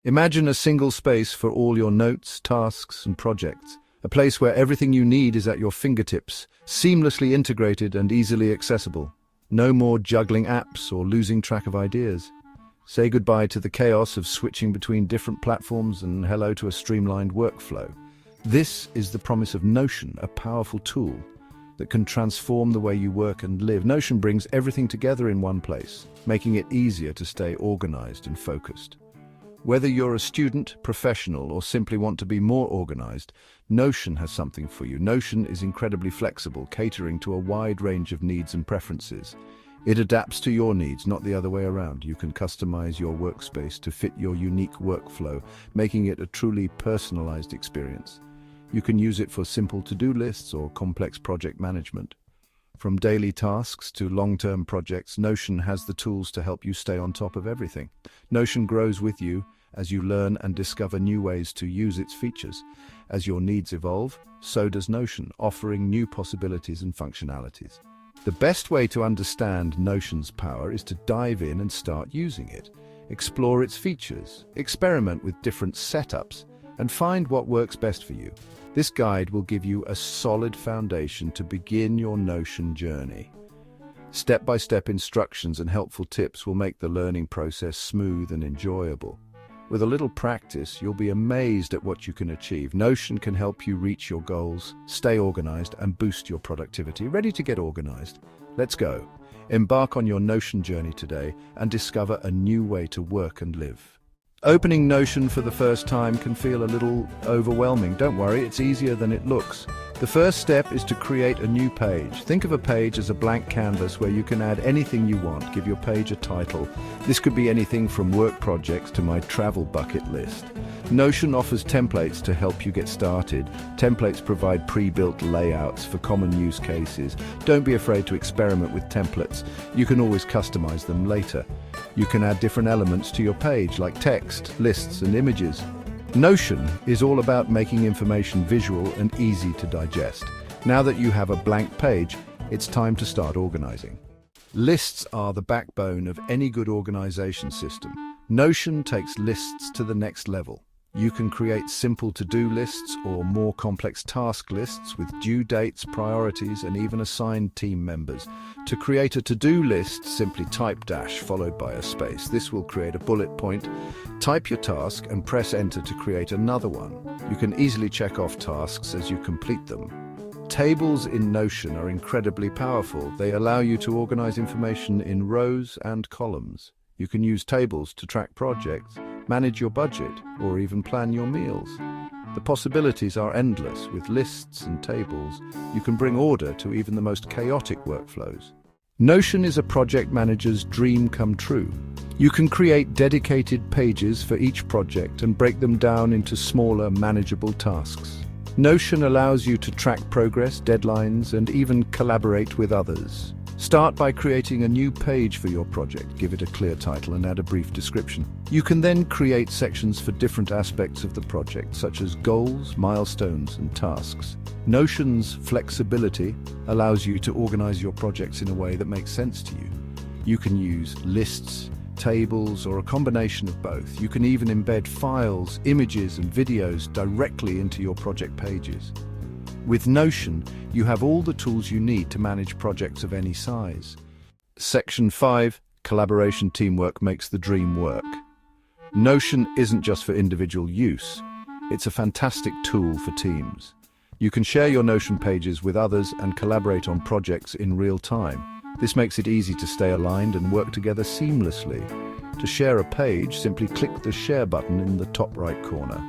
Imagine a single space for all your notes, tasks, and projects. A place where everything you need is at your fingertips, seamlessly integrated and easily accessible. No more juggling apps or losing track of ideas. Say goodbye to the chaos of switching between different platforms and hello to a streamlined workflow. This is the promise of Notion, a powerful tool that can transform the way you work and live. Notion brings everything together in one place, making it easier to stay organized and focused. Whether you're a student, professional, or simply want to be more organized, Notion has something for you. Notion is incredibly flexible, catering to a wide range of needs and preferences. It adapts to your needs, not the other way around. You can customize your workspace to fit your unique workflow, making it a truly personalized experience. You can use it for simple to-do lists or complex project management. From daily tasks to long-term projects, Notion has the tools to help you stay on top of everything. Notion grows with you as you learn and discover new ways to use its features. As your needs evolve, so does Notion, offering new possibilities and functionalities. The best way to understand Notion's power is to dive in and start using it. Explore its features, experiment with different setups, and find what works best for you. This guide will give you a solid foundation to begin your Notion journey. Step-by-step instructions and helpful tips will make the learning process smooth and enjoyable. With a little practice, you'll be amazed at what you can achieve. Notion can help you reach your goals, stay organized, and boost your productivity. Ready to get organized? Let's go. Embark on your Notion journey today and discover a new way to work and live. Opening Notion for the first time can feel a little overwhelming. Don't worry, it's easier than it looks. The first step is to create a new page. Think of a page as a blank canvas where you can add anything you want. Give your page a title. This could be anything from work projects to my travel bucket list. Notion offers templates to help you get started. Templates provide pre-built layouts for common use cases. Don't be afraid to experiment with templates. You can always customize them later. You can add different elements to your page like text, lists, and images. Notion is all about making information visual and easy to digest. Now that you have a blank page, it's time to start organizing. Lists are the backbone of any good organization system. Notion takes lists to the next level. You can create simple to-do lists or more complex task lists with due dates, priorities, and even assigned team members. To create a to-do list, simply type dash followed by a space. This will create a bullet point. Type your task and press enter to create another one. You can easily check off tasks as you complete them. Tables in Notion are incredibly powerful. They allow you to organize information in rows and columns. You can use tables to track projects, manage your budget, or even plan your meals. The possibilities are endless. With lists and tables, you can bring order to even the most chaotic workflows. Notion is a project manager's dream come true. You can create dedicated pages for each project and break them down into smaller, manageable tasks. Notion allows you to track progress, deadlines, and even collaborate with others. Start by creating a new page for your project. Give it a clear title and add a brief description. You can then create sections for different aspects of the project, such as goals, milestones, and tasks. Notion's flexibility allows you to organize your projects in a way that makes sense to you. You can use lists, tables, or a combination of both. You can even embed files, images, and videos directly into your project pages. With Notion, you have all the tools you need to manage projects of any size. Section 5. Collaboration teamwork makes the dream work. Notion isn't just for individual use. It's a fantastic tool for teams. You can share your Notion pages with others and collaborate on projects in real time. This makes it easy to stay aligned and work together seamlessly. To share a page, simply click the share button in the top right corner.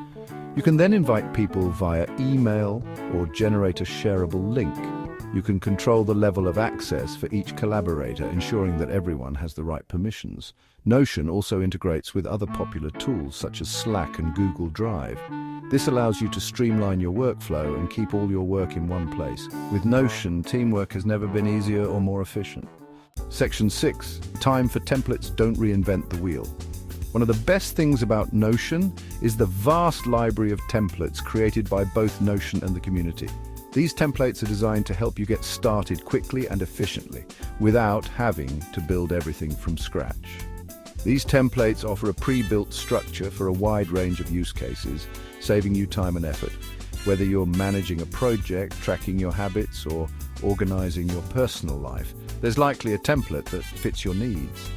You can then invite people via email or generate a shareable link. You can control the level of access for each collaborator, ensuring that everyone has the right permissions. Notion also integrates with other popular tools such as Slack and Google Drive. This allows you to streamline your workflow and keep all your work in one place. With Notion, teamwork has never been easier or more efficient. Section 6. Time for templates. Don't reinvent the wheel. One of the best things about Notion is the vast library of templates created by both Notion and the community. These templates are designed to help you get started quickly and efficiently, without having to build everything from scratch. These templates offer a pre-built structure for a wide range of use cases, saving you time and effort. Whether you're managing a project, tracking your habits, or organizing your personal life, there's likely a template that fits your needs.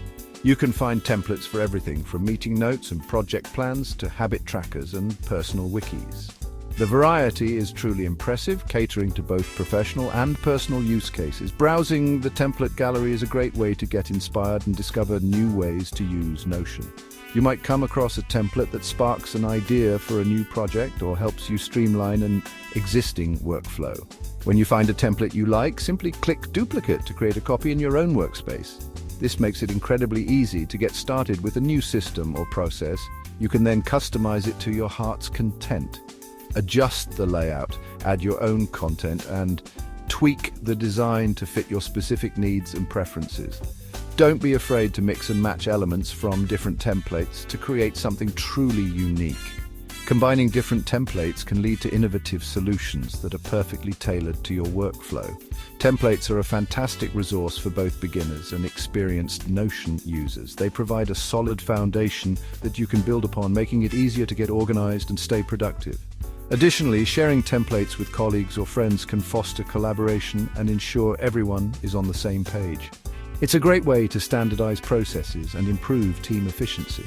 You can find templates for everything from meeting notes and project plans to habit trackers and personal wikis. The variety is truly impressive, catering to both professional and personal use cases. Browsing the template gallery is a great way to get inspired and discover new ways to use Notion. You might come across a template that sparks an idea for a new project or helps you streamline an existing workflow. When you find a template you like, simply click Duplicate to create a copy in your own workspace. This makes it incredibly easy to get started with a new system or process. You can then customize it to your heart's content. Adjust the layout, add your own content, and tweak the design to fit your specific needs and preferences. Don't be afraid to mix and match elements from different templates to create something truly unique. Combining different templates can lead to innovative solutions that are perfectly tailored to your workflow. Templates are a fantastic resource for both beginners and experienced Notion users. They provide a solid foundation that you can build upon, making it easier to get organized and stay productive. Additionally, sharing templates with colleagues or friends can foster collaboration and ensure everyone is on the same page. It's a great way to standardize processes and improve team efficiency.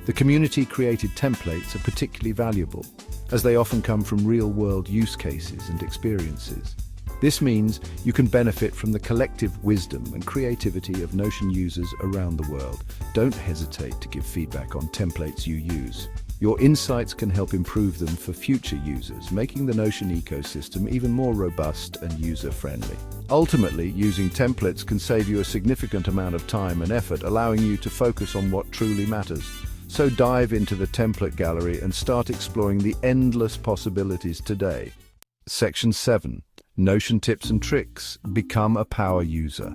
The community-created templates are particularly valuable, as they often come from real-world use cases and experiences. This means you can benefit from the collective wisdom and creativity of Notion users around the world. Don't hesitate to give feedback on templates you use. Your insights can help improve them for future users, making the Notion ecosystem even more robust and user-friendly. Ultimately, using templates can save you a significant amount of time and effort, allowing you to focus on what truly matters. So dive into the template gallery and start exploring the endless possibilities today. Section 7. Notion Tips and Tricks. Become a power user.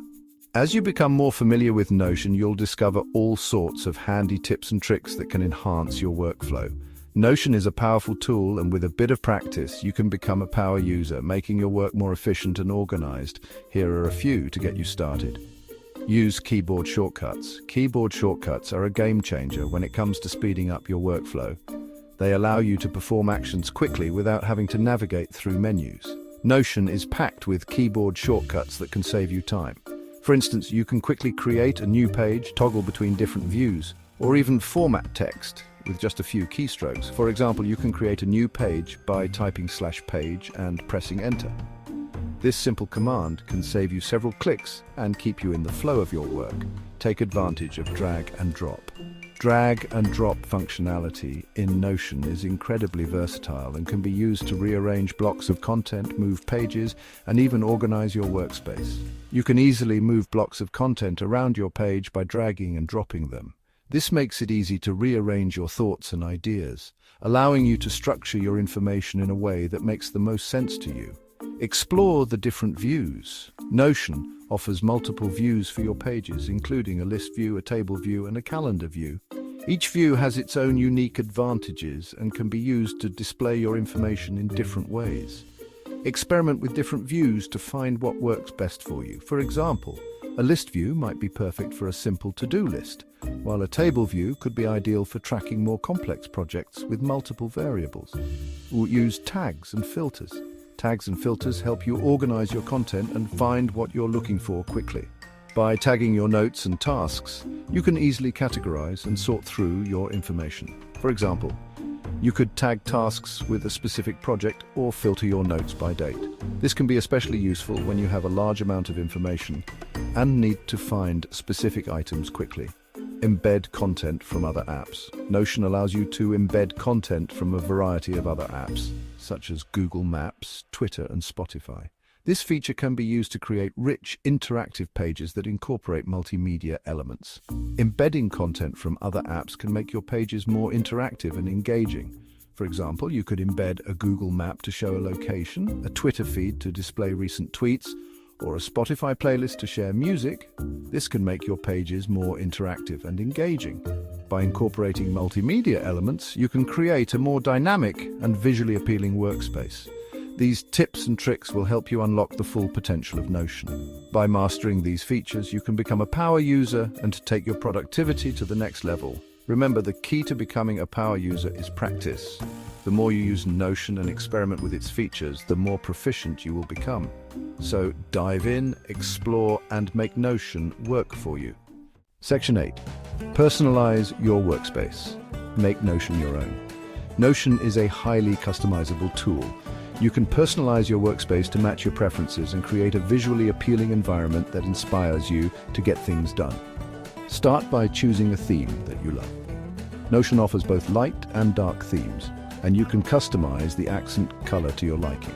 As you become more familiar with Notion, you'll discover all sorts of handy tips and tricks that can enhance your workflow. Notion is a powerful tool, and with a bit of practice, you can become a power user, making your work more efficient and organized. Here are a few to get you started. Use keyboard shortcuts. Keyboard shortcuts are a game changer when it comes to speeding up your workflow. They allow you to perform actions quickly without having to navigate through menus. Notion is packed with keyboard shortcuts that can save you time. For instance, you can quickly create a new page, toggle between different views, or even format text with just a few keystrokes. For example, you can create a new page by typing /page and pressing enter. This simple command can save you several clicks and keep you in the flow of your work. Take advantage of drag and drop. Drag and drop functionality in Notion is incredibly versatile and can be used to rearrange blocks of content, move pages, and even organize your workspace. You can easily move blocks of content around your page by dragging and dropping them. This makes it easy to rearrange your thoughts and ideas, allowing you to structure your information in a way that makes the most sense to you. Explore the different views. Notion offers multiple views for your pages, including a list view, a table view, and a calendar view. Each view has its own unique advantages and can be used to display your information in different ways. Experiment with different views to find what works best for you. For example, a list view might be perfect for a simple to-do list, while a table view could be ideal for tracking more complex projects with multiple variables. Use tags and filters. Tags and filters help you organize your content and find what you're looking for quickly. By tagging your notes and tasks, you can easily categorize and sort through your information. For example, you could tag tasks with a specific project or filter your notes by date. This can be especially useful when you have a large amount of information and need to find specific items quickly. Embed content from other apps. Notion allows you to embed content from a variety of other apps, such as Google Maps, Twitter, and Spotify. This feature can be used to create rich, interactive pages that incorporate multimedia elements. Embedding content from other apps can make your pages more interactive and engaging. For example, you could embed a Google Map to show a location, a Twitter feed to display recent tweets, or a Spotify playlist to share music. This can make your pages more interactive and engaging. By incorporating multimedia elements, you can create a more dynamic and visually appealing workspace. These tips and tricks will help you unlock the full potential of Notion. By mastering these features, you can become a power user and take your productivity to the next level. Remember, the key to becoming a power user is practice. The more you use Notion and experiment with its features, the more proficient you will become. So dive in, explore, and make Notion work for you. Section 8. Personalize your workspace. Make Notion your own. Notion is a highly customizable tool. You can personalize your workspace to match your preferences and create a visually appealing environment that inspires you to get things done. Start by choosing a theme that you love. Notion offers both light and dark themes, and you can customize the accent color to your liking.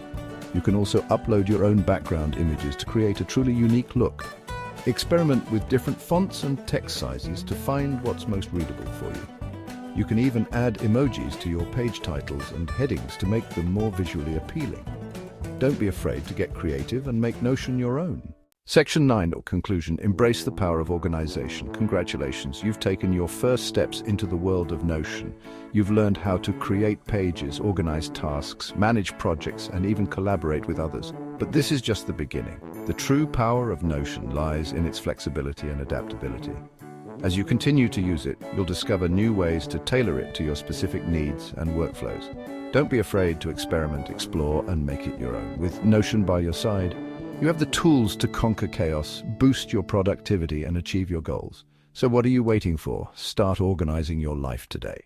You can also upload your own background images to create a truly unique look. Experiment with different fonts and text sizes to find what's most readable for you. You can even add emojis to your page titles and headings to make them more visually appealing. Don't be afraid to get creative and make Notion your own. Section 9, or conclusion, embrace the power of organization. Congratulations, you've taken your first steps into the world of Notion. You've learned how to create pages, organize tasks, manage projects, and even collaborate with others. But this is just the beginning. The true power of Notion lies in its flexibility and adaptability. As you continue to use it, you'll discover new ways to tailor it to your specific needs and workflows. Don't be afraid to experiment, explore, and make it your own. With Notion by your side, you have the tools to conquer chaos, boost your productivity, and achieve your goals. So what are you waiting for? Start organizing your life today.